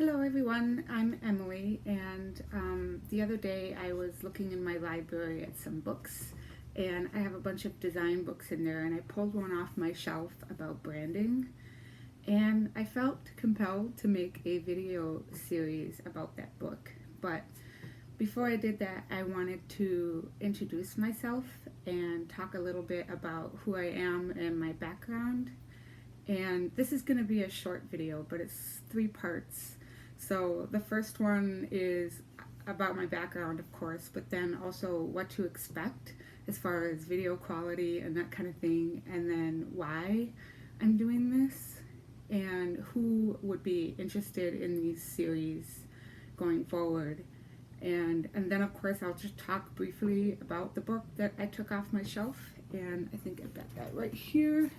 Hello everyone, I'm Emily, and the other day I was looking in my library at some books, and I have a bunch of design books in there, and I pulled one off my shelf about branding, and I felt compelled to make a video series about that book. But before I did that, I wanted to introduce myself and talk a little bit about who I am and my background. And this is going to be a short video, but it's 3 parts. So the first one is about my background, of course, but then also what to expect as far as video quality and that kind of thing, and then why I'm doing this, and who would be interested in these series going forward. And then of course I'll just talk briefly about the book that I took off my shelf, and I think I've got that right here.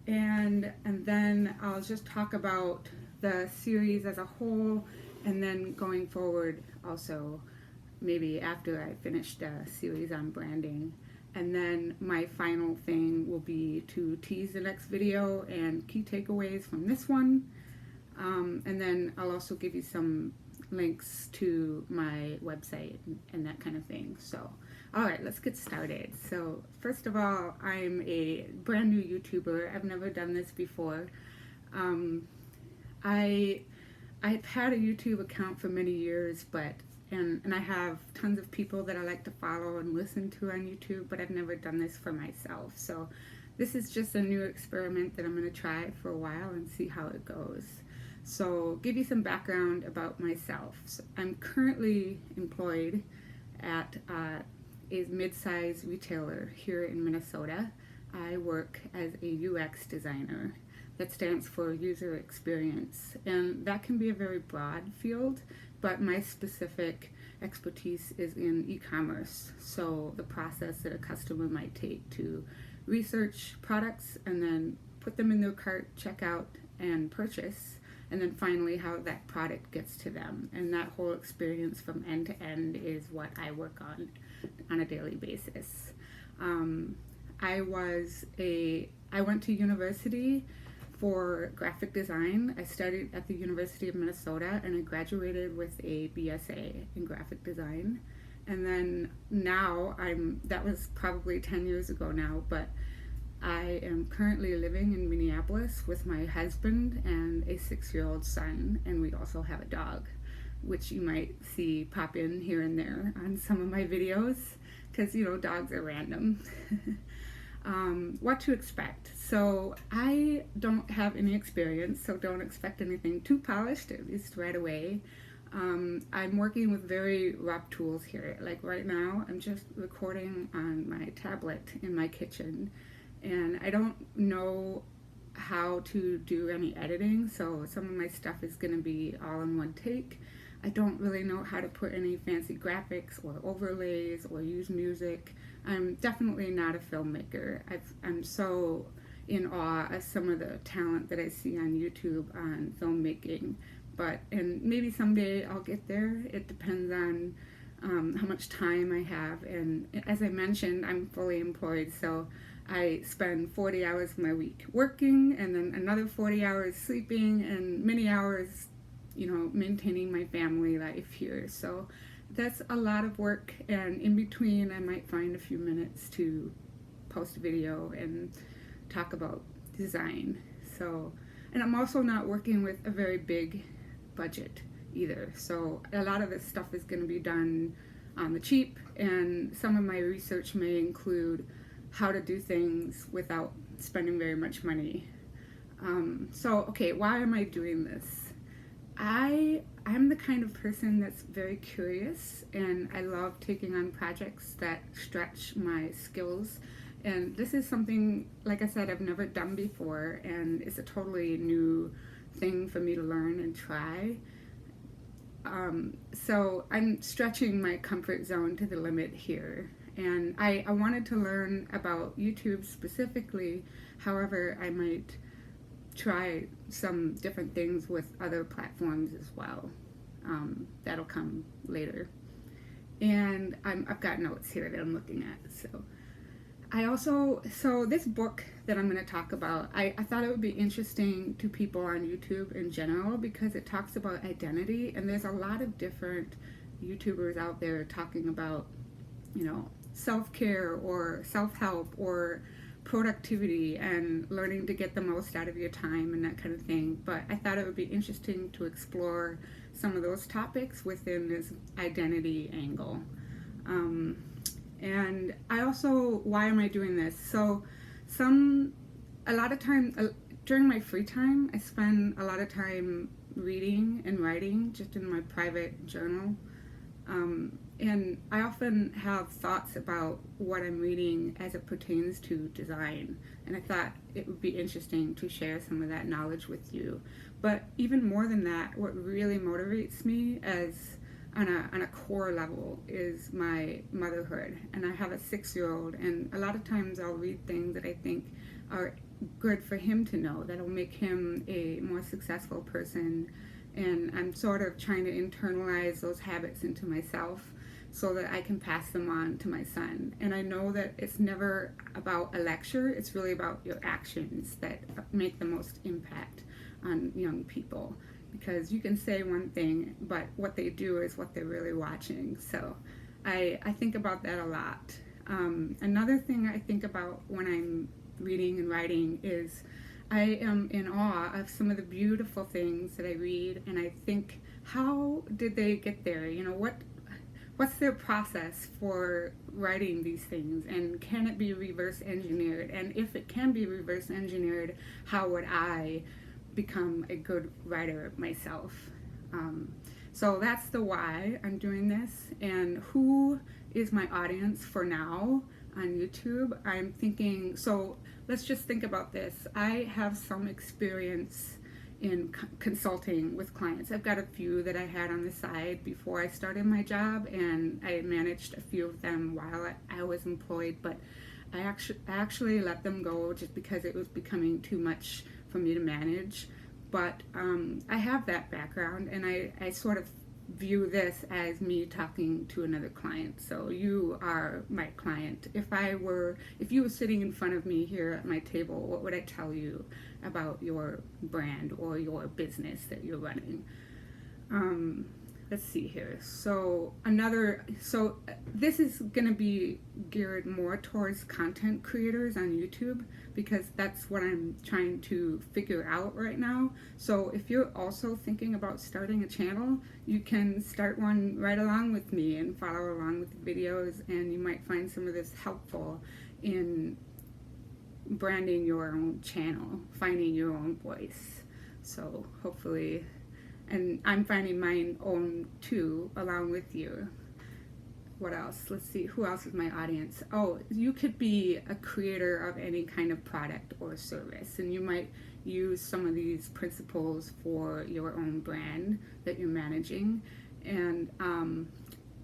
And then I'll just talk about the series as a whole, and then going forward also, maybe after I finish the series on branding. And then my final thing will be to tease the next video and key takeaways from this one. And then I'll also give you some links to my website and that kind of thing. So, all right, let's get started. So first of all, I'm a brand new YouTuber. I've never done this before. I've had a YouTube account for many years, and I have tons of people that I like to follow and listen to on YouTube, but I've never done this for myself. So this is just a new experiment that I'm going to try for a while and see how it goes. So give you some background about myself. So I'm currently employed at a mid-sized retailer here in Minnesota. I work as a UX designer. That stands for user experience, and that can be a very broad field, but my specific expertise is in e-commerce. So the process that a customer might take to research products and then put them in their cart, check out, and purchase, and then finally how that product gets to them. And that whole experience from end to end is what I work on a daily basis. I went to university for graphic design. I studied at the University of Minnesota, and I graduated with a BSA in graphic design. And then now that was probably 10 years ago now, but I am currently living in Minneapolis with my husband and a 6-year-old son, and we also have a dog, which you might see pop in here and there on some of my videos, because, dogs are random. What to expect. So I don't have any experience, so don't expect anything too polished, at least right away. I'm working with very rough tools here. Like right now, I'm just recording on my tablet in my kitchen, and I don't know how to do any editing, so some of my stuff is going to be all in one take. I don't really know how to put any fancy graphics or overlays or use music. I'm definitely not a filmmaker. I'm so in awe of some of the talent that I see on YouTube on filmmaking, and maybe someday I'll get there. It depends on how much time I have, and as I mentioned, I'm fully employed, so I spend 40 hours of my week working, and then another 40 hours sleeping, and many hours maintaining my family life here. So that's a lot of work, and in between I might find a few minutes to post a video and talk about design. So, and I'm also not working with a very big budget either. So a lot of this stuff is going to be done on the cheap, and some of my research may include how to do things without spending very much money. Okay, why am I doing this? I'm the kind of person that's very curious, and I love taking on projects that stretch my skills. And this is something, like I said, I've never done before, and it's a totally new thing for me to learn and try. So I'm stretching my comfort zone to the limit here. And I wanted to learn about YouTube specifically. However, I might try some different things with other platforms as well. That'll come later. And I've got notes here that I'm looking at. So I also, so this book that I'm going to talk about, I thought it would be interesting to people on YouTube in general because it talks about identity, and there's a lot of different YouTubers out there talking about, self-care or self-help or productivity and learning to get the most out of your time and that kind of thing. But I thought it would be interesting to explore some of those topics within this identity angle. And I also, why am I doing this? So, a lot of time during my free time, I spend a lot of time reading and writing just in my private journal. And I often have thoughts about what I'm reading as it pertains to design. And I thought it would be interesting to share some of that knowledge with you. But even more than that, what really motivates me as on a core level is my motherhood. And I have a 6-year-old, and a lot of times I'll read things that I think are good for him to know, that'll make him a more successful person. And I'm sort of trying to internalize those habits into myself so that I can pass them on to my son. And I know that it's never about a lecture, it's really about your actions that make the most impact on young people. Because you can say one thing, but what they do is what they're really watching. So I think about that a lot. Another thing I think about when I'm reading and writing is I am in awe of some of the beautiful things that I read, and I think, how did they get there? What's their process for writing these things, and can it be reverse engineered? And if it can be reverse engineered, how would I become a good writer myself? So that's the why I'm doing this. And who is my audience for now on YouTube? I'm thinking, so let's just think about this. I have some experience in consulting with clients. I've got a few that I had on the side before I started my job, and I managed a few of them while I was employed, but I actually let them go just because it was becoming too much for me to manage. But I have that background, and I sort of view this as me talking to another client. So you are my client. If you were sitting in front of me here at my table, what would I tell you about your brand or your business that you're running? Let's see here. So this is going to be geared more towards content creators on YouTube, because that's what I'm trying to figure out right now. So if you're also thinking about starting a channel, you can start one right along with me and follow along with the videos, and you might find some of this helpful in branding your own channel, finding your own voice. So hopefully, and I'm finding mine own too, along with you. What else? Let's see, who else is my audience? Oh, you could be a creator of any kind of product or service, and you might use some of these principles for your own brand that you're managing. And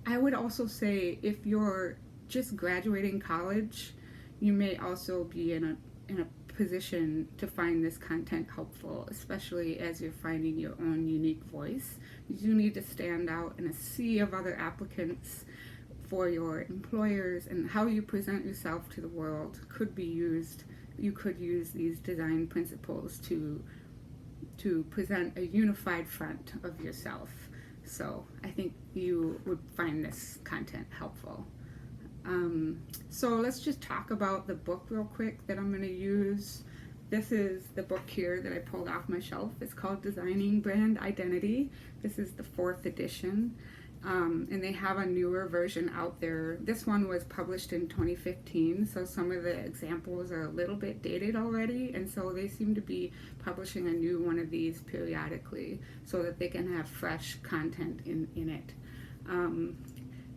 I would also say, if you're just graduating college, you may also be in a position to find this content helpful, especially as you're finding your own unique voice. You need to stand out in a sea of other applicants for your employers, and how you present yourself to the world could be used. You could use these design principles to present a unified front of yourself. So I think you would find this content helpful. So let's just talk about the book real quick that I'm going to use. This is the book here that I pulled off my shelf. It's called Designing Brand Identity. This is the 4th edition. And they have a newer version out there. This one was published in 2015, so some of the examples are a little bit dated already, and so they seem to be publishing a new one of these periodically so that they can have fresh content in it.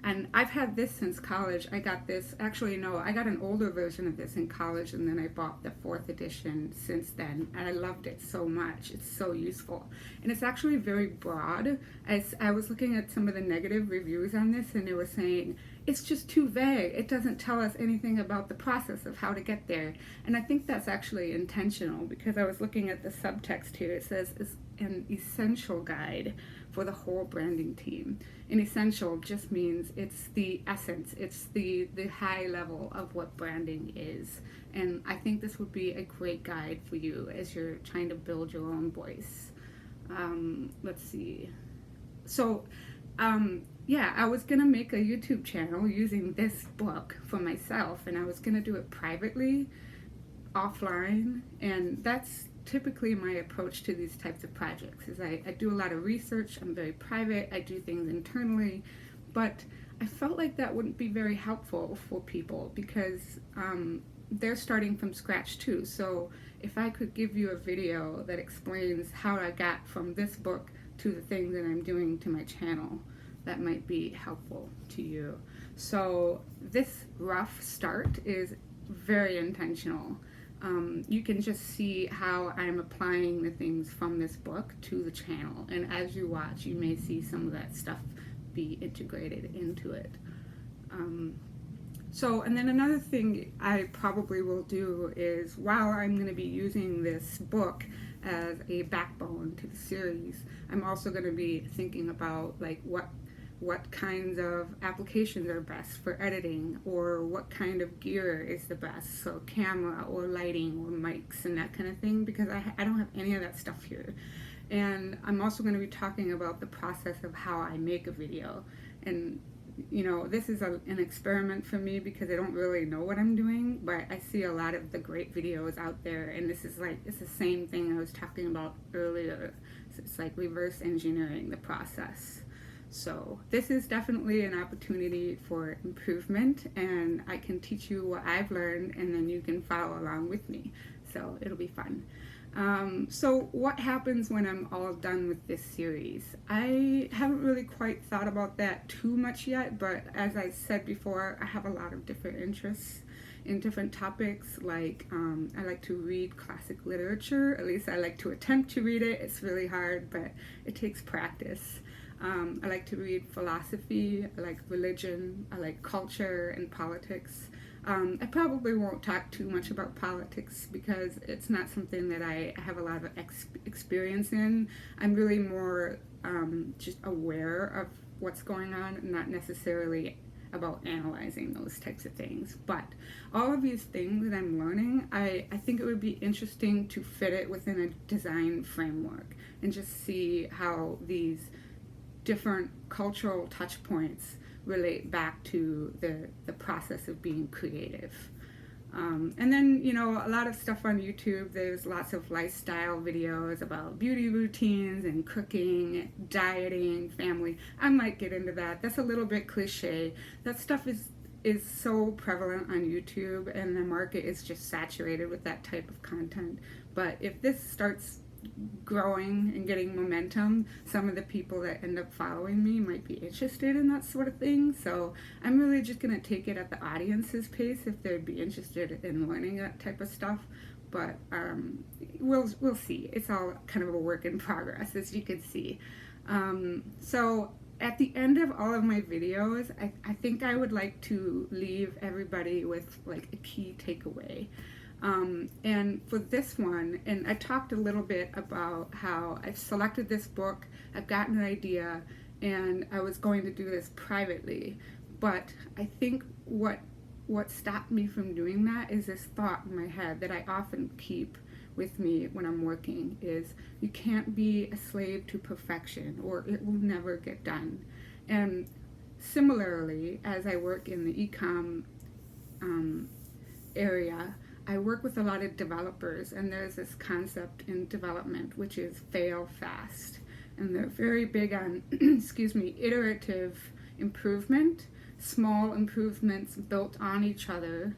And I've had this since college. I got this, actually no, I got an older version of this in college, and then I bought the 4th edition since then, and I loved it so much. It's so useful. And it's actually very broad. I was looking at some of the negative reviews on this, and they were saying, it's just too vague. It doesn't tell us anything about the process of how to get there. And I think that's actually intentional, because I was looking at the subtext here. It says it's an essential guide for the whole branding team. And essential just means it's the essence, it's the high level of what branding is. And I think this would be a great guide for you as you're trying to build your own voice. Let's see. So, yeah, I was gonna make a YouTube channel using this book for myself, and I was gonna do it privately, offline, and that's typically my approach to these types of projects. Is I do a lot of research. I'm very private. I do things internally, but I felt like that wouldn't be very helpful for people because they're starting from scratch too. So if I could give you a video that explains how I got from this book to the things that I'm doing to my channel, that might be helpful to you. So this rough start is very intentional. You can just see how I'm applying the things from this book to the channel, and as you watch you may see some of that stuff be integrated into it. And then another thing I probably will do is, while I'm going to be using this book as a backbone to the series, I'm also going to be thinking about like what kinds of applications are best for editing, or what kind of gear is the best, so camera or lighting or mics and that kind of thing, because I don't have any of that stuff here. And I'm also going to be talking about the process of how I make a video. And you know, this is an experiment for me because I don't really know what I'm doing, but I see a lot of the great videos out there, and this is like, it's the same thing I was talking about earlier. So it's like reverse engineering the process. So this is definitely an opportunity for improvement, and I can teach you what I've learned, and then you can follow along with me. So it'll be fun. So what happens when I'm all done with this series? I haven't really quite thought about that too much yet, but as I said before, I have a lot of different interests in different topics. Like I like to read classic literature. At least I like to attempt to read it. It's really hard, but it takes practice. I like to read philosophy, I like religion, I like culture and politics. I probably won't talk too much about politics because it's not something that I have a lot of experience in. I'm really more just aware of what's going on, not necessarily about analyzing those types of things. But all of these things that I'm learning, I think it would be interesting to fit it within a design framework and just see how these different cultural touch points relate back to the process of being creative. And then, you know, a lot of stuff on YouTube, there's lots of lifestyle videos about beauty routines and cooking, dieting, family. I might get into that. That's a little bit cliche. That stuff is so prevalent on YouTube, and the market is just saturated with that type of content. But if this starts growing and getting momentum, some of the people that end up following me might be interested in that sort of thing. So I'm really just going to take it at the audience's pace if they'd be interested in learning that type of stuff. But we'll see. It's all kind of a work in progress, as you can see. So at the end of all of my videos, I think I would like to leave everybody with like a key takeaway. And for this one, and I talked a little bit about how I've selected this book, I've gotten an idea, and I was going to do this privately. But I think what stopped me from doing that is this thought in my head that I often keep with me when I'm working, is you can't be a slave to perfection or it will never get done. And similarly, as I work in the e-com area, I work with a lot of developers, and there's this concept in development which is fail fast, and they're very big on iterative improvement, small improvements built on each other,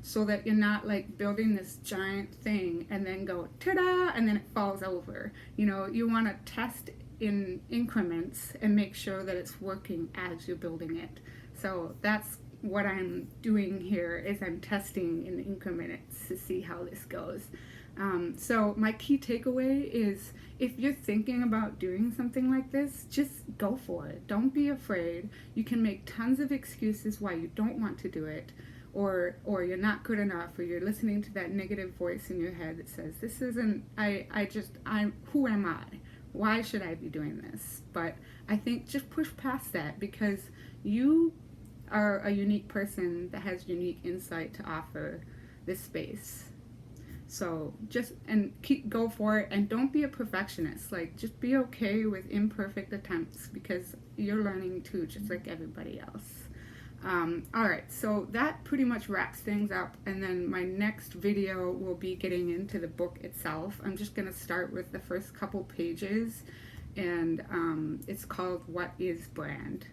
so that you're not like building this giant thing and then go ta-da and then it falls over. You know, you want to test in increments and make sure that it's working as you're building it. So that's what I'm doing here, is I'm testing in increments to see how this goes. So my key takeaway is, if you're thinking about doing something like this, just go for it. Don't be afraid. You can make tons of excuses why you don't want to do it, or you're not good enough, or you're listening to that negative voice in your head that says, this isn't, who am I? why should I be doing this? But I think just push past that, because you are a unique person that has unique insight to offer this space. So just go for it, and don't be a perfectionist. Like, just be okay with imperfect attempts, because you're learning too, just like everybody else. All right, so that pretty much wraps things up, and then my next video will be getting into the book itself. I'm just going to start with the first couple pages, and it's called What is Brand?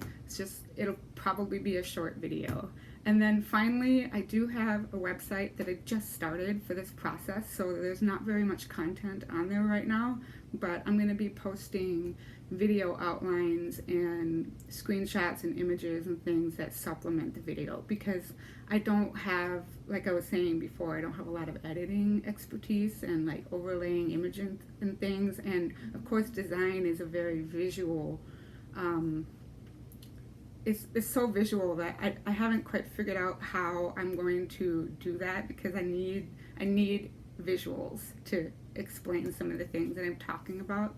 It'll probably be a short video. And then finally, I do have a website that I just started for this process, so there's not very much content on there right now, but I'm going to be posting video outlines and screenshots and images and things that supplement the video, because I don't have, like I was saying before, I don't have a lot of editing expertise and like overlaying images and things, and of course design is a very visual it's so visual that I haven't quite figured out how I'm going to do that, because I need visuals to explain some of the things that I'm talking about.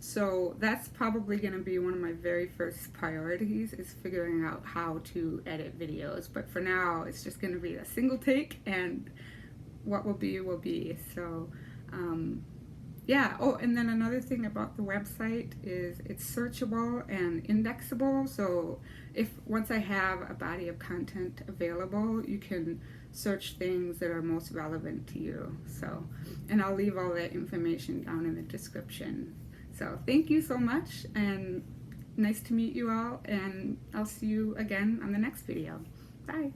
So that's probably going to be one of my very first priorities, is figuring out how to edit videos. But for now, it's just going to be a single take, and what will be will be. So yeah. Oh, and then another thing about the website is it's searchable and indexable. So once I have a body of content available, you can search things that are most relevant to you. So, and I'll leave all that information down in the description. So thank you so much, and nice to meet you all, and I'll see you again on the next video. Bye.